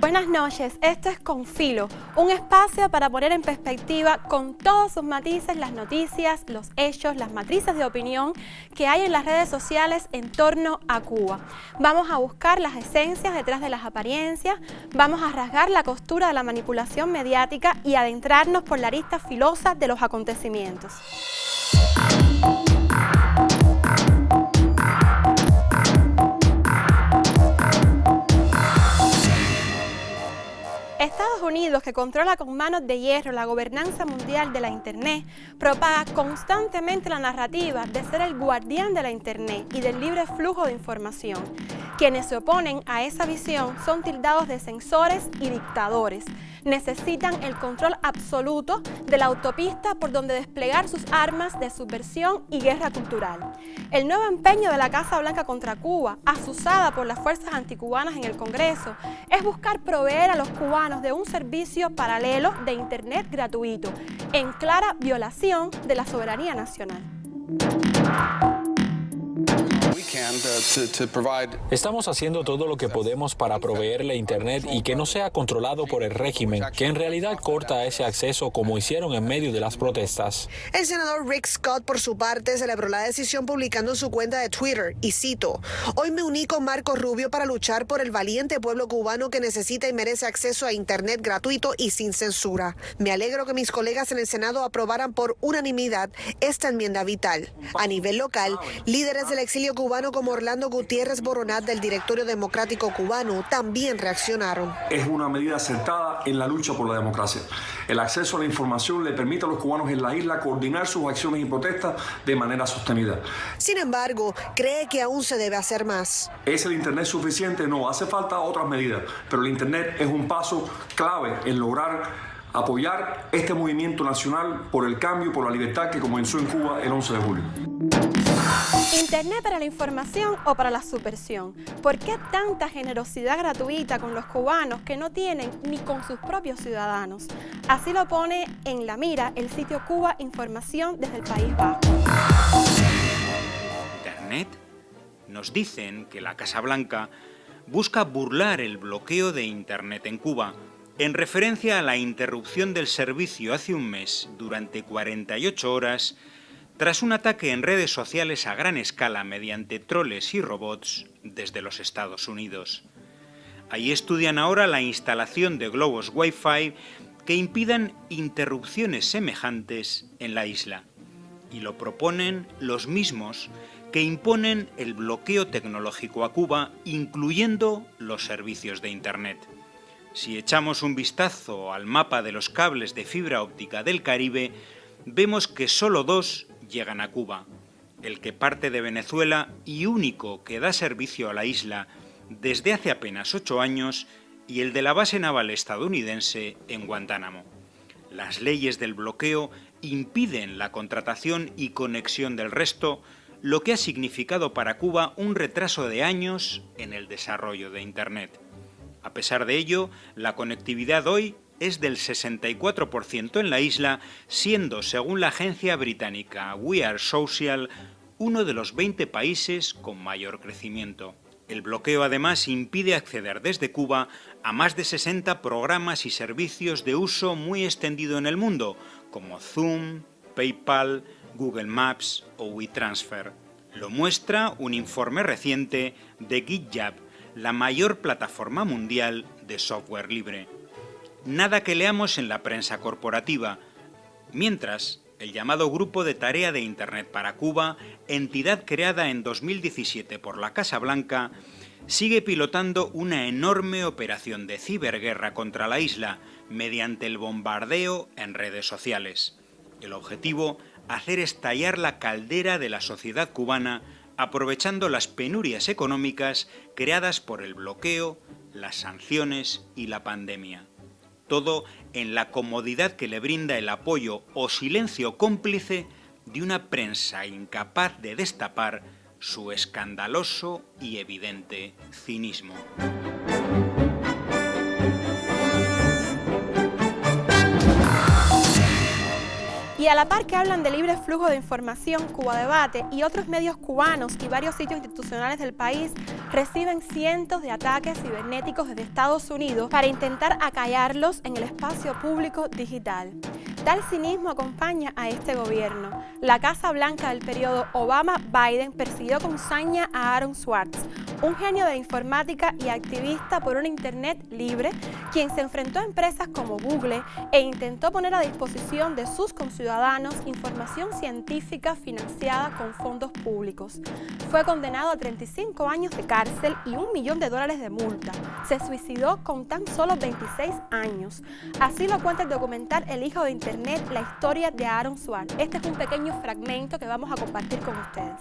Buenas noches, esto es Con Filo, un espacio para poner en perspectiva con todos sus matices las noticias, los hechos, las matrices de opinión que hay en las redes sociales en torno a Cuba. Vamos a buscar las esencias detrás de las apariencias, vamos a rasgar la costura de la manipulación mediática y adentrarnos por la arista filosa de los acontecimientos. Estados Unidos, que controla con manos de hierro la gobernanza mundial de la Internet, propaga constantemente la narrativa de ser el guardián de la Internet y del libre flujo de información. Quienes se oponen a esa visión son tildados de censores y dictadores. Necesitan el control absoluto de la autopista por donde desplegar sus armas de subversión y guerra cultural. El nuevo empeño de la Casa Blanca contra Cuba, azuzada por las fuerzas anticubanas en el Congreso, es buscar proveer a los cubanos de un servicio paralelo de Internet gratuito, en clara violación de la soberanía nacional. Estamos haciendo todo lo que podemos para proveerle Internet y que no sea controlado por el régimen, que en realidad corta ese acceso como hicieron en medio de las protestas. El senador Rick Scott, por su parte, celebró la decisión publicando en su cuenta de Twitter, y cito: "Hoy me uní con Marco Rubio para luchar por el valiente pueblo cubano que necesita y merece acceso a Internet gratuito y sin censura. Me alegro que mis colegas en el Senado aprobaran por unanimidad esta enmienda vital". A nivel local, líderes del exilio cubano como Orlando Gutiérrez Boronat del Directorio Democrático Cubano también reaccionaron. Es una medida acertada en la lucha por la democracia. El acceso a la información le permite a los cubanos en la isla coordinar sus acciones y protestas de manera sostenida. Sin embargo, cree que aún se debe hacer más. ¿Es el Internet suficiente? No, hace falta otras medidas, pero el Internet es un paso clave en lograr apoyar este movimiento nacional por el cambio, por la libertad que comenzó en Cuba el 11 de julio. ¿Internet para la información o para la subversión? ¿Por qué tanta generosidad gratuita con los cubanos que no tienen ni con sus propios ciudadanos? Así lo pone en la mira el sitio Cuba Información desde el País Vasco. ¿Internet? Nos dicen que la Casa Blanca busca burlar el bloqueo de Internet en Cuba, en referencia a la interrupción del servicio hace un mes durante 48 horas tras un ataque en redes sociales a gran escala mediante troles y robots desde los Estados Unidos. Ahí estudian ahora la instalación de globos Wi-Fi que impidan interrupciones semejantes en la isla. Y lo proponen los mismos que imponen el bloqueo tecnológico a Cuba, incluyendo los servicios de Internet. Si echamos un vistazo al mapa de los cables de fibra óptica del Caribe, vemos que solo dos llegan a Cuba: el que parte de Venezuela y único que da servicio a la isla desde hace apenas 8 años, y el de la base naval estadounidense en Guantánamo. Las leyes del bloqueo impiden la contratación y conexión del resto, lo que ha significado para Cuba un retraso de años en el desarrollo de Internet. A pesar de ello, la conectividad hoy es del 64% en la isla, siendo, según la agencia británica We Are Social, uno de los 20 países con mayor crecimiento. El bloqueo además impide acceder desde Cuba a más de 60 programas y servicios de uso muy extendido en el mundo, como Zoom, PayPal, Google Maps o WeTransfer. Lo muestra un informe reciente de GitHub, la mayor plataforma mundial de software libre. Nada que leamos en la prensa corporativa, mientras el llamado Grupo de Tarea de Internet para Cuba, entidad creada en 2017 por la Casa Blanca, sigue pilotando una enorme operación de ciberguerra contra la isla mediante el bombardeo en redes sociales. El objetivo: hacer estallar la caldera de la sociedad cubana, aprovechando las penurias económicas creadas por el bloqueo, las sanciones y la pandemia. Todo en la comodidad que le brinda el apoyo o silencio cómplice de una prensa incapaz de destapar su escandaloso y evidente cinismo. Y a la par que hablan de libre flujo de información, Cuba Debate y otros medios cubanos y varios sitios institucionales del país reciben cientos de ataques cibernéticos desde Estados Unidos para intentar acallarlos en el espacio público digital. Tal cinismo acompaña a este gobierno. La Casa Blanca del periodo Obama-Biden persiguió con saña a Aaron Swartz, un genio de la informática y activista por un Internet libre, quien se enfrentó a empresas como Google e intentó poner a disposición de sus conciudadanos información científica financiada con fondos públicos. Fue condenado a 35 años de cárcel y $1 millón de multa. Se suicidó con tan solo 26 años. Así lo cuenta el documental El hijo de Internet, la historia de Aaron Swartz. Este es un pequeño fragmento que vamos a compartir con ustedes.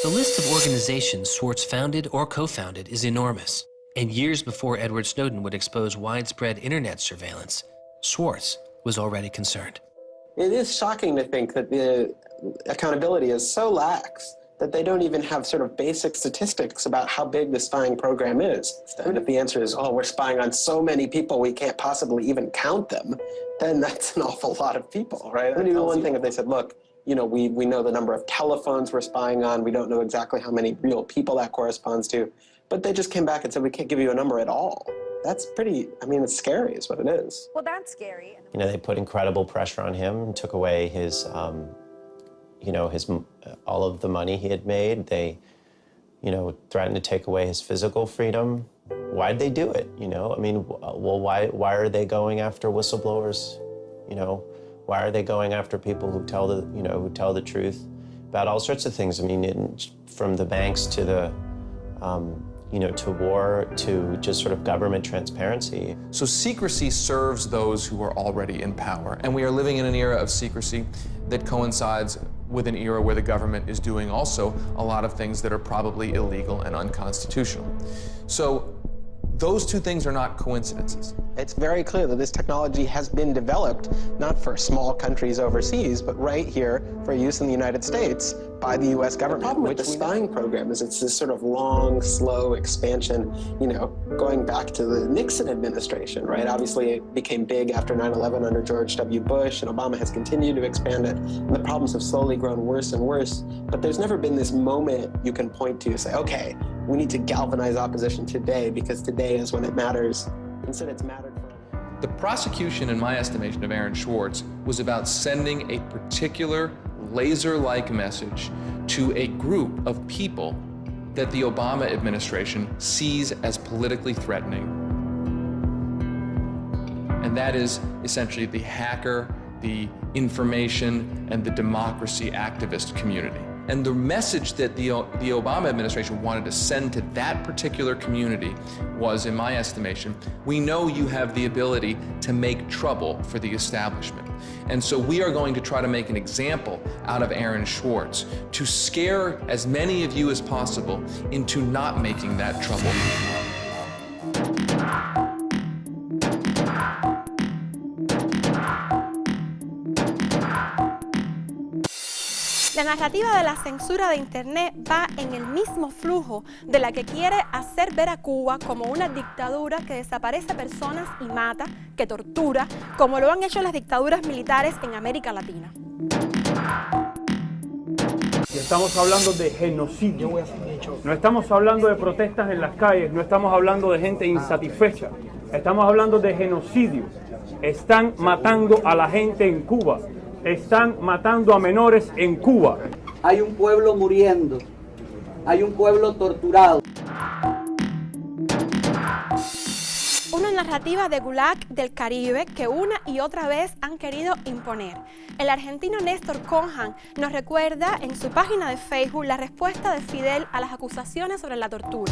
The list of organizations Swartz founded or co-founded is enormous. And years before Edward Snowden would expose widespread internet surveillance, Swartz was already concerned. It is shocking to think that the accountability is so lax that they don't even have sort of basic statistics about how big the spying program is. And if the answer is, oh, we're spying on so many people, we can't possibly even count them, then that's an awful lot of people, right? I mean, the one thing if they said, look, you know, we know the number of telephones we're spying on, we don't know exactly how many real people that corresponds to, but they just came back and said, we can't give you a number at all. That's pretty, I mean, it's scary is what it is. Well, that's scary. You know, they put incredible pressure on him, took away his, you know, all of the money he had made. They, you know, threatened to take away his physical freedom. Why'd they do it? You know, I mean, well, why are they going after whistleblowers? You know, why are they going after people who tell the truth about all sorts of things? I mean, from the banks to the, you know, to war, to just sort of government transparency. So secrecy serves those who are already in power. And we are living in an era of secrecy that coincides with an era where the government is doing also a lot of things that are probably illegal and unconstitutional. So those two things are not coincidences. It's very clear that this technology has been developed not for small countries overseas, but right here for use in the United States by the U.S. government. The problem with the spying program is it's this sort of long, slow expansion, you know, going back to the Nixon administration, right? Obviously, it became big after 9/11 under George W. Bush, and Obama has continued to expand it, and the problems have slowly grown worse and worse. But there's never been this moment you can point to, say, okay, we need to galvanize opposition today because today is when it matters. Instead, it's mattered for. The prosecution, in my estimation, of Aaron Swartz was about sending a particular laser-like message to a group of people that the Obama administration sees as politically threatening. And that is essentially the hacker, the information, and the democracy activist community. And the message that the Obama administration wanted to send to that particular community was, in my estimation, we know you have the ability to make trouble for the establishment. And so we are going to try to make an example out of Aaron Swartz to scare as many of you as possible into not making that trouble. La narrativa de la censura de Internet va en el mismo flujo de la que quiere hacer ver a Cuba como una dictadura que desaparece personas y mata, que tortura, como lo han hecho las dictaduras militares en América Latina. Estamos hablando de genocidio. No estamos hablando de protestas en las calles, no estamos hablando de gente insatisfecha. Estamos hablando de genocidio. Están matando a la gente en Cuba. Están matando a menores en Cuba. Hay un pueblo muriendo, hay un pueblo torturado. Una narrativa de Gulag del Caribe que una y otra vez han querido imponer. El argentino Néstor Conhan nos recuerda en su página de Facebook la respuesta de Fidel a las acusaciones sobre la tortura.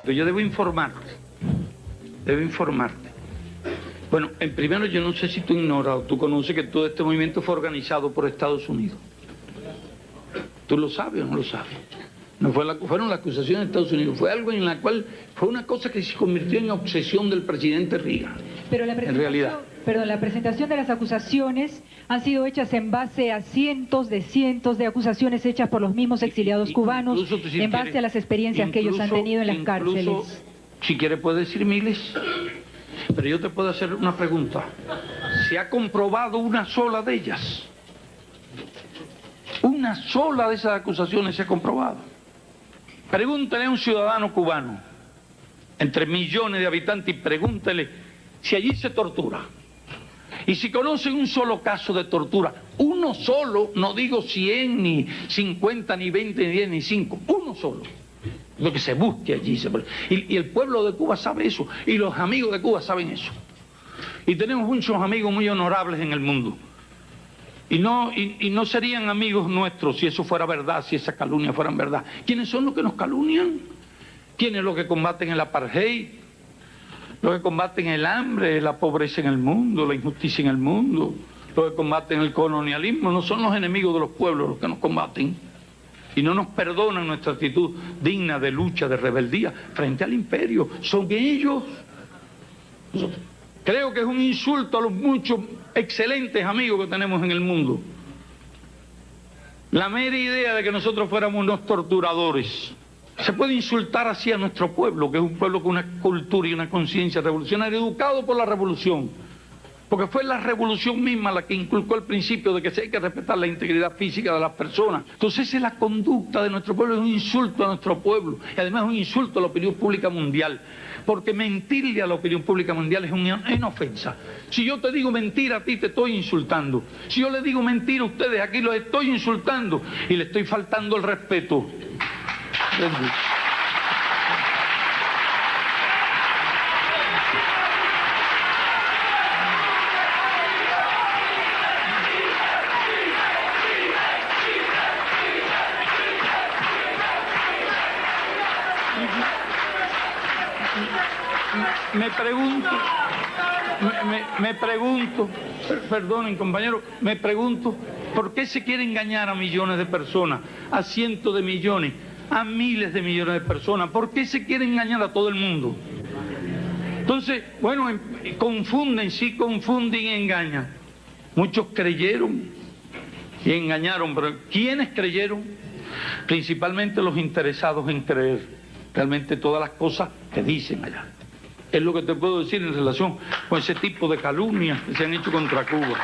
Yo debo informarte. Bueno, en primero yo no sé si tú ignoras o tú conoces que todo este movimiento fue organizado por Estados Unidos. ¿Tú lo sabes o no lo sabes? No fueron las acusaciones de Estados Unidos, fue algo en la cual fue una cosa que se convirtió en obsesión del presidente Reagan. Pero en realidad. Perdón, la presentación de las acusaciones han sido hechas en base a cientos de acusaciones hechas por los mismos exiliados cubanos, en base a las experiencias que ellos han tenido en las cárceles. Si quieres puedes decir miles. Pero yo te puedo hacer una pregunta. ¿Se ha comprobado una sola de ellas? Una sola de esas acusaciones se ha comprobado. Pregúntele a un ciudadano cubano, entre millones de habitantes, y pregúntele si allí se tortura. Y si conocen un solo caso de tortura, uno solo, no digo 100, ni 50, ni 20, ni 10, ni 5, uno solo. Lo que se busque allí. Y el pueblo de Cuba sabe eso, y los amigos de Cuba saben eso. Y tenemos muchos amigos muy honorables en el mundo. Y no serían amigos nuestros si eso fuera verdad, si esas calumnias fueran verdad. ¿Quiénes son los que nos calumnian? ¿Quiénes los que combaten el apartheid? Los que combaten el hambre, la pobreza en el mundo, la injusticia en el mundo, los que combaten el colonialismo. No son los enemigos de los pueblos los que nos combaten y no nos perdonan nuestra actitud digna de lucha, de rebeldía frente al imperio. Son ellos. Creo que es un insulto a los muchos excelentes amigos que tenemos en el mundo. La mera idea de que nosotros fuéramos unos torturadores. Se puede insultar así a nuestro pueblo, que es un pueblo con una cultura y una conciencia revolucionaria, educado por la revolución. Porque fue la revolución misma la que inculcó el principio de que hay que respetar la integridad física de las personas. Entonces esa es la conducta de nuestro pueblo, es un insulto a nuestro pueblo y además es un insulto a la opinión pública mundial. Porque mentirle a la opinión pública mundial es una ofensa. Si yo te digo mentira a ti, te estoy insultando. Si yo le digo mentira a ustedes, aquí los estoy insultando y le estoy faltando el respeto. Me pregunto, perdonen compañeros, me pregunto, ¿por qué se quiere engañar a millones de personas, a cientos de millones, a miles de millones de personas? ¿Por qué se quiere engañar a todo el mundo? Entonces, bueno, confunden y engañan. Muchos creyeron y engañaron, pero ¿quiénes creyeron? Principalmente los interesados en creer realmente todas las cosas que dicen allá. Es lo que te puedo decir en relación con ese tipo de calumnias que se han hecho contra Cuba.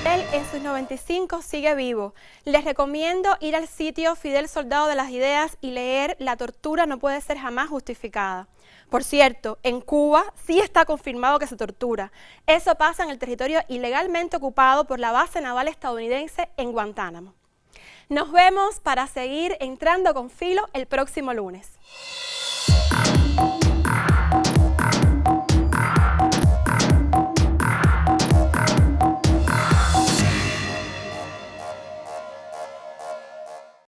Él en sus 95 sigue vivo. Les recomiendo ir al sitio Fidel Soldado de las Ideas y leer La tortura no puede ser jamás justificada. Por cierto, en Cuba sí está confirmado que se tortura. Eso pasa en el territorio ilegalmente ocupado por la base naval estadounidense en Guantánamo. Nos vemos para seguir entrando con filo el próximo lunes.